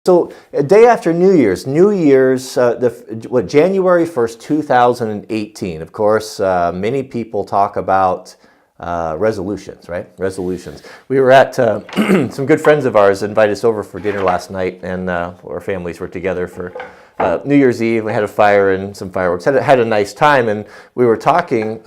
So a day after New Year's, January 1st, 2018, of course, many people talk about resolutions, right? Resolutions. We were at, some good friends of ours invited us over for dinner last night, and our families were together for New Year's Eve. We had a fire and some fireworks. Had a nice time, and we were talking.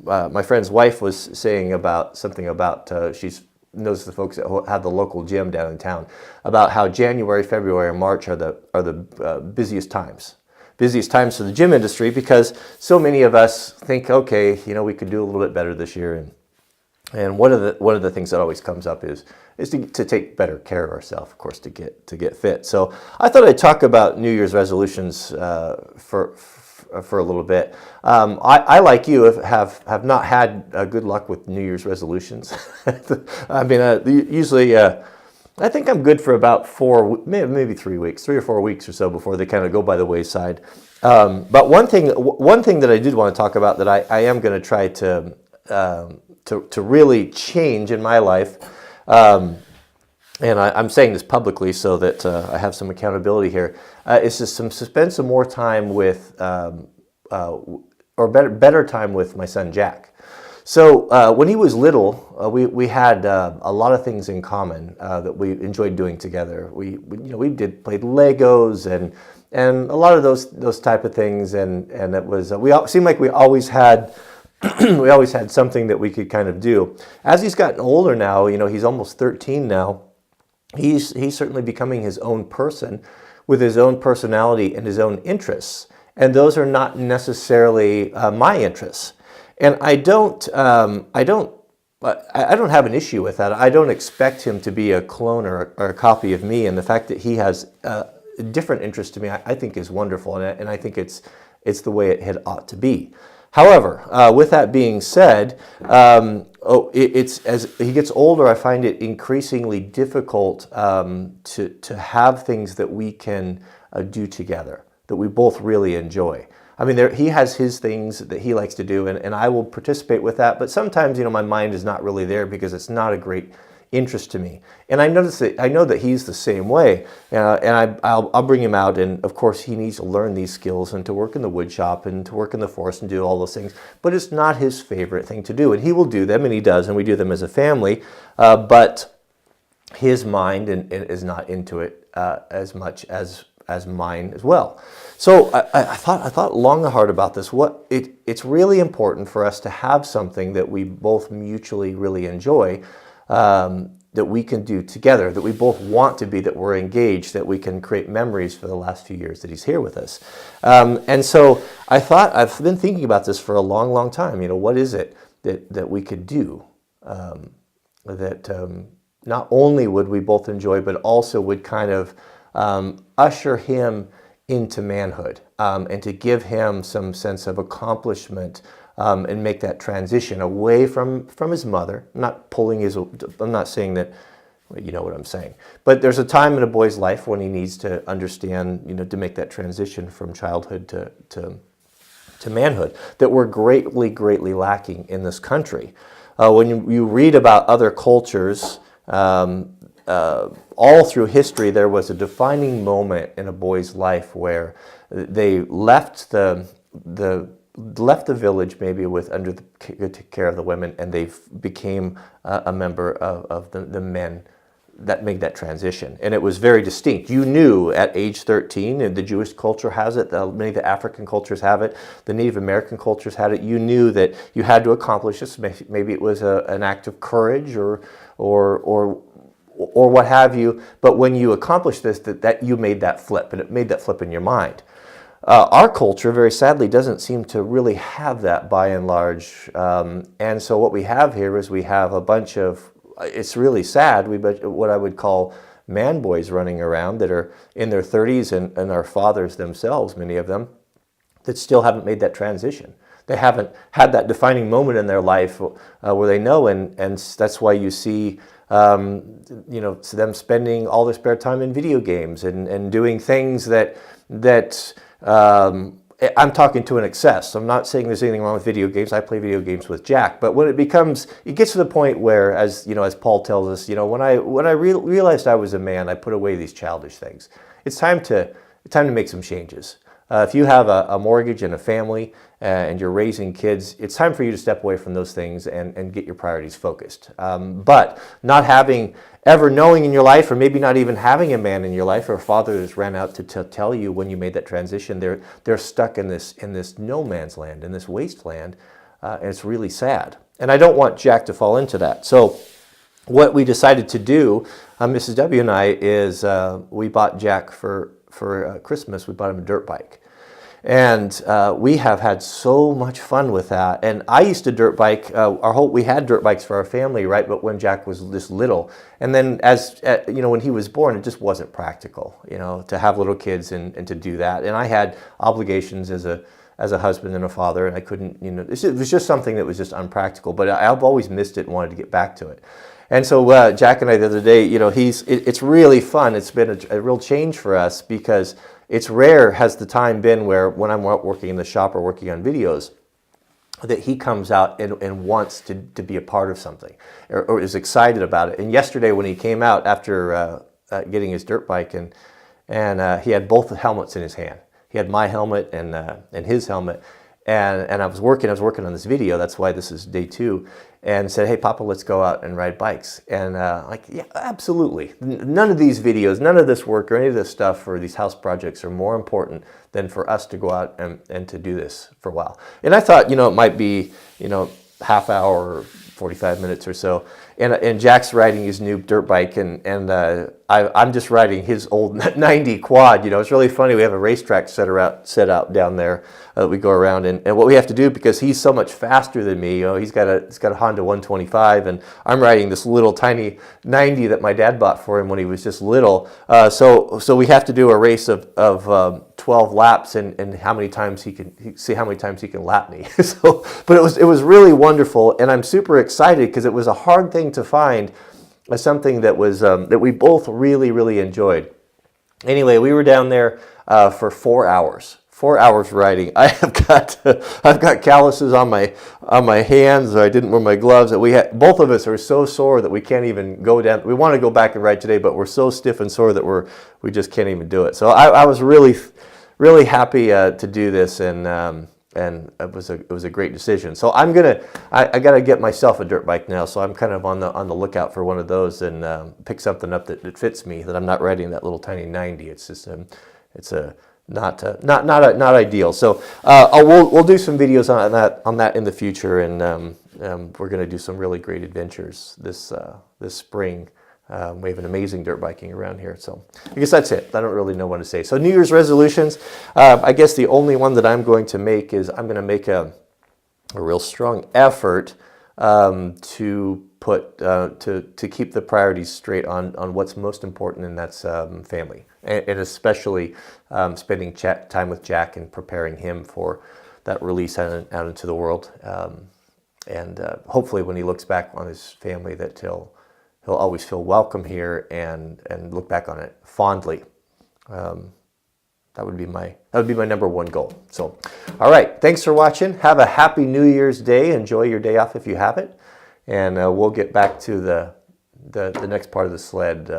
My friend's wife was saying about something about she's knows the folks that have the local gym down in town, about how January, February, and March are the busiest times for the gym industry, because so many of us think, okay, we could do a little bit better this year, and one of the things that always comes up is to take better care of ourselves, of course, to get fit. So I thought I'd talk about New Year's resolutions for a little bit. I like you have not had good luck with New Year's resolutions. I mean, usually I think I'm good for about maybe 3 weeks, 3 or 4 weeks or so before they kind of go by the wayside. But one thing that I did want to talk about that I am going to try to really change in my life, and I'm saying this publicly so that I have some accountability here, is to spend some more time with, or better time with my son Jack. So when he was little, we had a lot of things in common that we enjoyed doing together. We played Legos and a lot of those type of things, and it was seemed like we always had we always had something that we could kind of do. As he's gotten older now, he's almost 13 now. He's certainly becoming his own person with his own personality and his own interests, and those are not necessarily my interests. And I don't have an issue with that. I don't expect him to be a clone or a copy of me, and the fact that he has different interests to me, I think is wonderful, and I think it's the way it ought to be. However, with that being said, it's as he gets older, I find it increasingly difficult to have things that we can do together, that we both really enjoy. I mean, he has his things that he likes to do, and I will participate with that. But sometimes, my mind is not really there because it's not a great interest to me. And I know that he's the same way. And I'll bring him out, and of course, he needs to learn these skills and to work in the wood shop and to work in the forest and do all those things. But it's not his favorite thing to do, and he will do them, and he does, and we do them as a family. But his mind is not into it as much as mine as well. So I thought long and hard about this. It's really important for us to have something that we both mutually really enjoy, that we can do together, that we both want to be, that we're engaged, that we can create memories for the last few years that he's here with us. And so I thought, I've been thinking about this for a long, long time. What is it that we could do that not only would we both enjoy, but also would kind of usher him into manhood, and to give him some sense of accomplishment, and make that transition away from his mother. I'm not saying that, you know what I'm saying. But there's a time in a boy's life when he needs to understand, to make that transition from childhood to manhood, that we're greatly, greatly lacking in this country. When you read about other cultures, all through history, there was a defining moment in a boy's life where they left the village, maybe under the care of the women, and they became a member of the men that made that transition. And it was very distinct. You knew at age 13, and the Jewish culture has it, many of the African cultures have it, the Native American cultures had it. You knew that you had to accomplish this. Maybe it was an act of courage or what have you, but when you accomplished this, that you made that flip, and it made that flip in your mind. Our culture, very sadly, doesn't seem to really have that by and large, and so what we have here is we have a bunch of, it's really sad, what I would call man boys running around that are in their 30s and are fathers themselves, many of them, that still haven't made that transition. They haven't had that defining moment in their life where they know, and that's why you see them spending all their spare time in video games and doing things that I'm talking to an excess. I'm not saying there's anything wrong with video games. I play video games with Jack, but when it gets to the point where, as you know, as Paul tells us, you know, when I realized I was a man, I put away these childish things. It's time to make some changes. If you have a mortgage and a family and you're raising kids, it's time for you to step away from those things and get your priorities focused. But not having ever knowing in your life, or maybe not even having a man in your life or a father that's ran out to tell you when you made that transition, they're stuck in this no man's land, in this wasteland, and it's really sad. And I don't want Jack to fall into that. So what we decided to do, Mrs. W and I, is we bought Jack for Christmas. We bought him a dirt bike. And we have had so much fun with that. And I used to dirt bike. We had dirt bikes for our family, right? But when Jack was this little, and then you know, when he was born, it just wasn't practical, you know, to have little kids and to do that. And I had obligations as a husband and a father, and I couldn't, you know, it was just something that was just unpractical. But I've always missed it and wanted to get back to it. And so Jack and I the other day, you know, it's really fun. It's been a real change for us, because it's rare, has the time been, where when I'm out working in the shop or working on videos, that he comes out and wants to be a part of something, or is excited about it. And yesterday when he came out after getting his dirt bike, and he had both the helmets in his hand. He had my helmet and his helmet. And I was working on this video. That's why this is day 2. And said, "Hey, Papa, let's go out and ride bikes." And like, yeah, absolutely. None of these videos, none of this work or any of this stuff or these house projects are more important than for us to go out and to do this for a while. And I thought, you know, it might be, you know, half hour or 45 minutes or so. And Jack's riding his new dirt bike, and I'm just riding his old 90 quad. You know, it's really funny. We have a racetrack set out down there that we go around, and what we have to do, because he's so much faster than me, you know, he's got a Honda 125, and I'm riding this little tiny 90 that my dad bought for him when he was just little. So we have to do a race of 12 laps, and how many times he can lap me. But it was really wonderful, and I'm super excited, because it was a hard thing to find, something that was that we both really, really enjoyed. Anyway, we were down there for 4 hours. 4 hours riding. I've got calluses on my hands. I didn't wear my gloves. Both of us are so sore that we can't even go down. We want to go back and ride today, but we're so stiff and sore that we just can't even do it. So I was really, really happy to do this, and it was a great decision. So I gotta get myself a dirt bike now. So I'm kind of on the lookout for one of those, and pick something up that fits me, that I'm not riding that little tiny 90. It's just not ideal. So we'll do some videos on that in the future, and we're going to do some really great adventures this spring. We have an amazing dirt biking around here. So I guess that's it. I don't really know what to say. So New Year's resolutions, I guess the only one that I'm going to make is I'm going to make a real strong effort to keep the priorities straight on what's most important, and that's family, and especially spending time with Jack and preparing him for that release out into the world, and hopefully when he looks back on his family, that he'll always feel welcome here and look back on it fondly. That would be my number one goal. So, all right, thanks for watching. Have a happy New Year's Day. Enjoy your day off if you have it, and we'll get back to the next part of the sled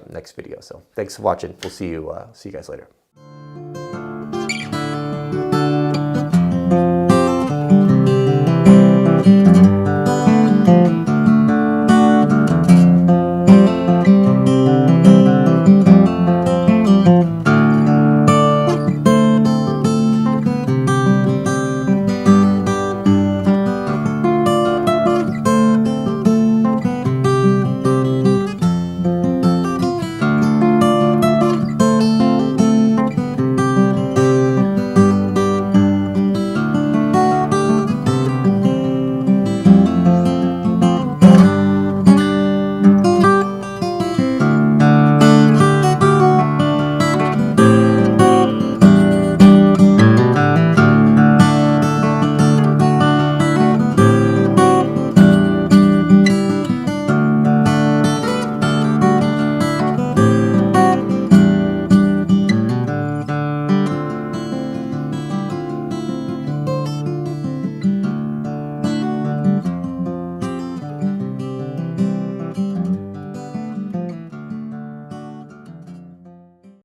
next video. So, thanks for watching. We'll see you guys later.